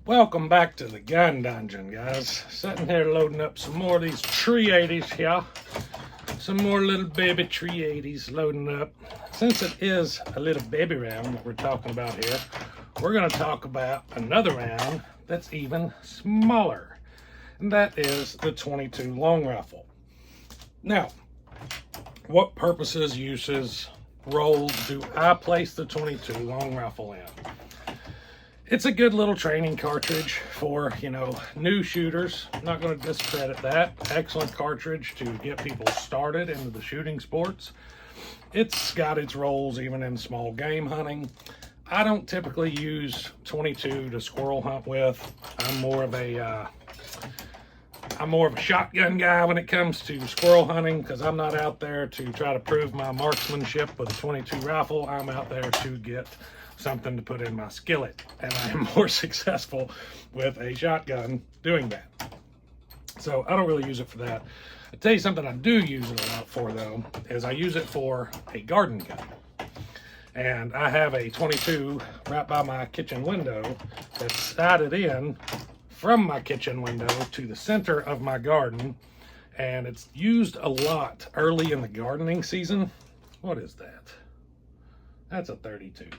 Welcome back to the gun dungeon, guys. Sitting here loading up some more of these .380s here. Some more little baby .380s loading up. Since it is a little baby round that we're talking about here, we're going to talk about another round that's even smaller. And that is the .22 long rifle. Now, what purposes, uses, roles do I place the .22 long rifle in? It's a good little training cartridge for, new shooters. I'm not going to discredit that. Excellent cartridge to get people started into the shooting sports. It's got its roles even in small game hunting. I don't typically use .22 to squirrel hunt with. I'm more of a shotgun guy when it comes to squirrel hunting, because I'm not out there to try to prove my marksmanship with a .22 rifle. I'm out there to get something to put in my skillet, and I am more successful with a shotgun doing that. So I don't really use it for that. I'll tell you something I do use it a lot for, though, is I use it for a garden gun. And I have a .22 right by my kitchen window that's sighted in from my kitchen window to the center of my garden, and it's used a lot early in the gardening season. What is that? That's a .32.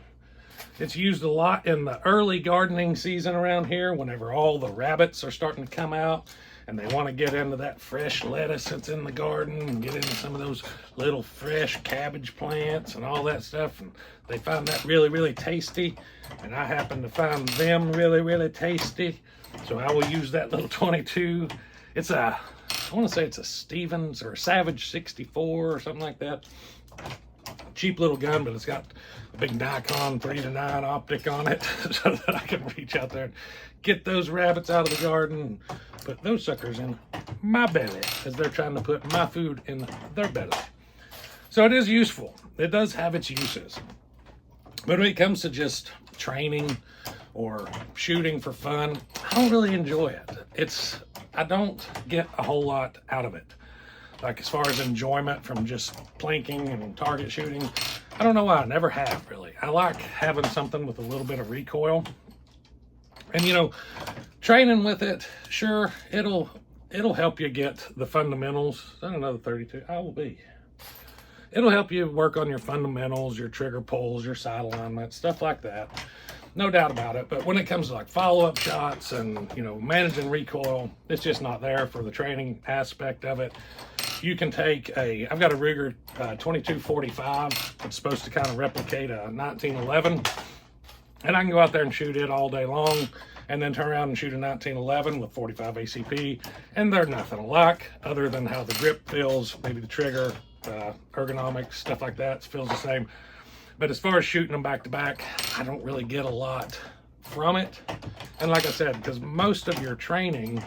It's used a lot in the early gardening season around here, whenever all the rabbits are starting to come out and they want to get into that fresh lettuce that's in the garden and get into some of those little fresh cabbage plants and all that stuff. And they find that really, really tasty. And I happen to find them really, really tasty. So I will use that little .22. It's I want to say it's a Stevens or a Savage 64 or something like that. Cheap little gun, but it's got a big Nikon 3-to-9 optic on it so that I can reach out there and get those rabbits out of the garden and put those suckers in my belly as they're trying to put my food in their belly. So it is useful. It does have its uses. But when it comes to just training or shooting for fun, I don't really enjoy it. I don't get a whole lot out of it. Like, as far as enjoyment from just planking and target shooting, I don't know why. I never have, really. I like having something with a little bit of recoil. And, training with it, sure, it'll help you get the fundamentals. Is that another .32? I will be. It'll help you work on your fundamentals, your trigger pulls, your sight alignment, stuff like that. No doubt about it. But when it comes to like follow-up shots and, managing recoil, it's just not there for the training aspect of it. You can take I've got a Ruger 2245. It's supposed to kind of replicate a 1911. And I can go out there and shoot it all day long and then turn around and shoot a 1911 with 45 ACP. And they're nothing alike other than how the grip feels, maybe the trigger, ergonomics, stuff like that feels the same. But as far as shooting them back to back, I don't really get a lot from it. And like I said, because most of your training,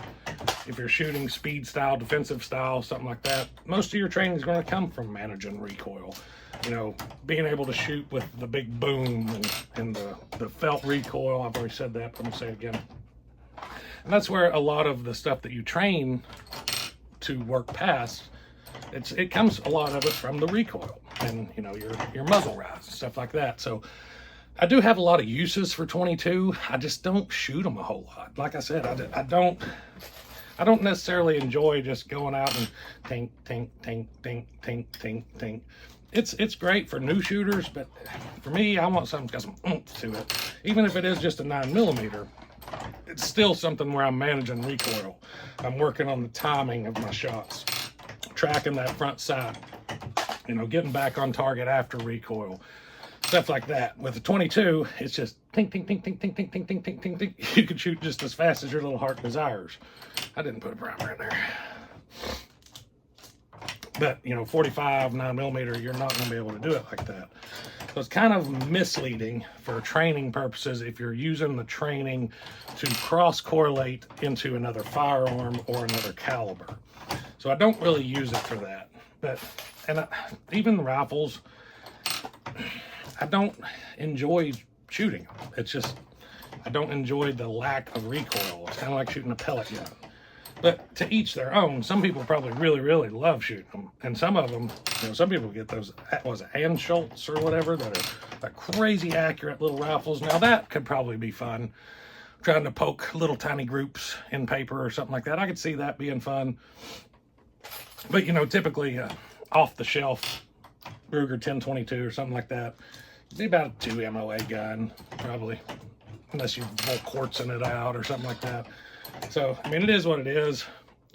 if you're shooting speed style, defensive style, something like that, most of your training is going to come from managing recoil. Being able to shoot with the big boom and the felt recoil. I've already said that, but I'm going to say it again. And that's where a lot of the stuff that you train to work past, it comes, a lot of it, from the recoil and your muzzle rise, stuff like that. So I do have a lot of uses for .22. I just don't shoot them a whole lot. Like I said, I don't necessarily enjoy just going out and tink, tink, tink, tink, tink, tink, tink. It's great for new shooters, but for me, I want something that's got some oomph to it. Even if it is just a 9mm, it's still something where I'm managing recoil. I'm working on the timing of my shots, tracking that front sight, getting back on target after recoil, stuff like that. With the .22, it's just tink, tink, tink, tink, tink, tink, tink, tink, tink, tink, tink. You can shoot just as fast as your little heart desires. I didn't put a primer in there. But, 45, 9mm, you're not going to be able to do it like that. So it's kind of misleading for training purposes if you're using the training to cross-correlate into another firearm or another caliber. So I don't really use it for that. But, even rifles, I don't enjoy shooting them. It's just, I don't enjoy the lack of recoil. It's kind of like shooting a pellet gun. But to each their own. Some people probably really, really love shooting them. And some of them, some people get those, was it Anschutz or whatever, that are crazy accurate little rifles. Now that could probably be fun. trying to poke little tiny groups in paper or something like that. I could see that being fun. But, you know, typically off the shelf Ruger 1022 or something like that, it'd be about a 2 MOA gun, probably, unless you pull quartz in it out or something like that. So, I mean, it is what it is.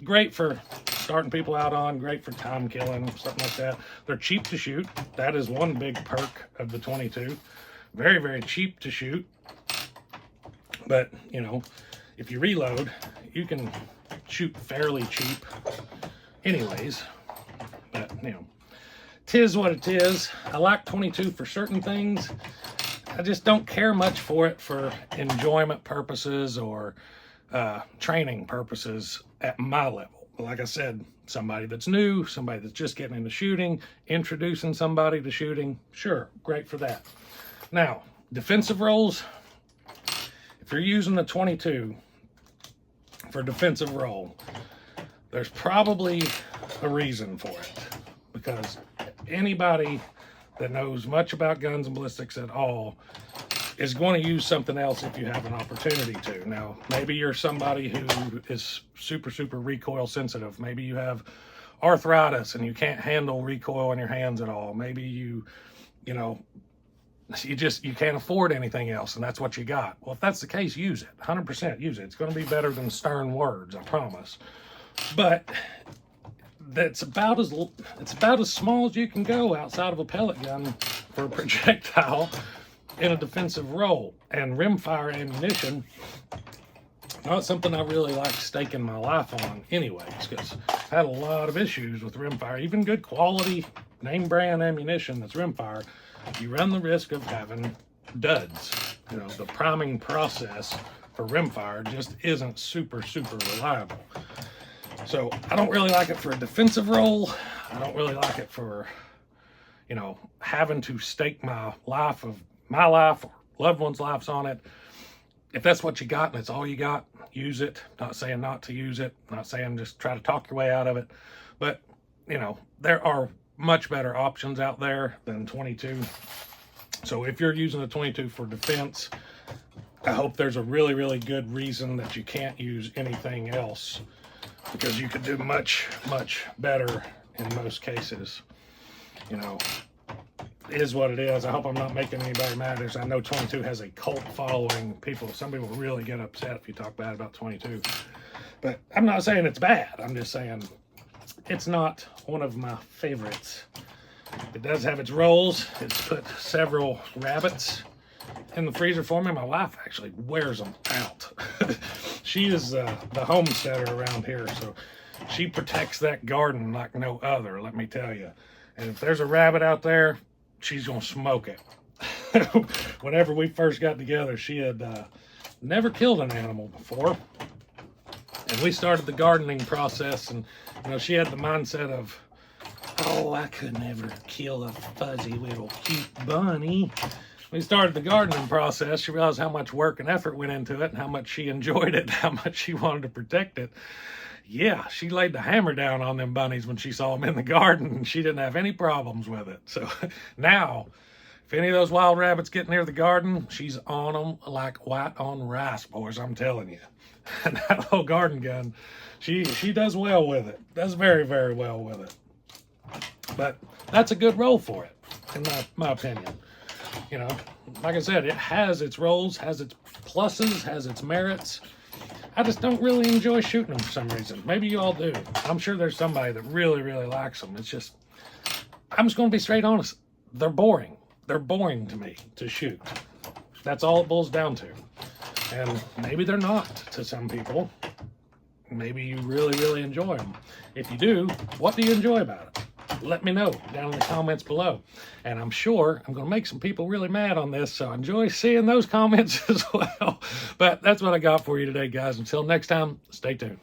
Great for starting people out on, great for time killing, something like that. They're cheap to shoot. That is one big perk of the 22. Very, very cheap to shoot. But, you know, if you reload, you can shoot fairly cheap anyways. But, you know, 'tis what it is. I like 22 for certain things. I just don't care much for it for enjoyment purposes or training purposes at my level. Like I said, somebody that's new, somebody that's just getting into shooting, introducing somebody to shooting, sure, great for that. Now, defensive roles, if you're using the 22 for defensive role, there's probably a reason for it, because anybody that knows much about guns and ballistics at all is going to use something else if you have an opportunity to. Now, maybe you're somebody who is super, super recoil sensitive. Maybe you have arthritis and you can't handle recoil in your hands at all. Maybe you know, you can't afford anything else and that's what you got. Well, if that's the case, use it. 100% use it. It's going to be better than stern words, I promise. But it's about as small as you can go outside of a pellet gun for a projectile in a defensive role. And rimfire ammunition, not something I really like staking my life on anyways, because I've had a lot of issues with rimfire. Even good quality name brand ammunition that's rimfire, you run the risk of having duds. You know, the priming process for rimfire just isn't super, super reliable. So I don't really like it for a defensive role. I don't really like it for, you know, having to stake my life or loved ones' lives on it. If that's what you got and it's all you got, use it. Not saying not to use it. Not saying just try to talk your way out of it. But, you know, there are much better options out there than 22. So if you're using the 22 for defense, I hope there's a really, really good reason that you can't use anything else, because you could do much, much better in most cases. You know, it is what it is. I hope I'm not making anybody mad. I know 22 has a cult following. Some people really get upset if you talk bad about 22. But I'm not saying it's bad. I'm just saying it's not one of my favorites. It does have its roles. It's put several rabbits in the freezer for me. My wife actually wears them out. She is the homesteader around here, so she protects that garden like no other, let me tell you. And if there's a rabbit out there, she's gonna smoke it. Whenever we first got together, she had never killed an animal before, and we started the gardening process, and you know, she had the mindset of, oh, I could never kill a fuzzy little cute bunny. We started the gardening process. She realized how much work and effort went into it and how much she enjoyed it, how much she wanted to protect it. Yeah, she laid the hammer down on them bunnies when she saw them in the garden, and she didn't have any problems with it. So now, if any of those wild rabbits get near the garden, she's on them like white on rice, boys, I'm telling you. And that whole garden gun, she does well with it. Does very, very well with it. But that's a good role for it, in my opinion. You know, like I said, it has its roles, has its pluses, has its merits. I just don't really enjoy shooting them for some reason. Maybe you all do. I'm sure there's somebody that really, really likes them. It's just, I'm just going to be straight honest. They're boring. They're boring to me to shoot. That's all it boils down to. And maybe they're not to some people. Maybe you really, really enjoy them. If you do, what do you enjoy about it? Let me know down in the comments below. And I'm sure I'm going to make some people really mad on this, so enjoy seeing those comments as well. But that's what I got for you today, guys. Until next time, stay tuned.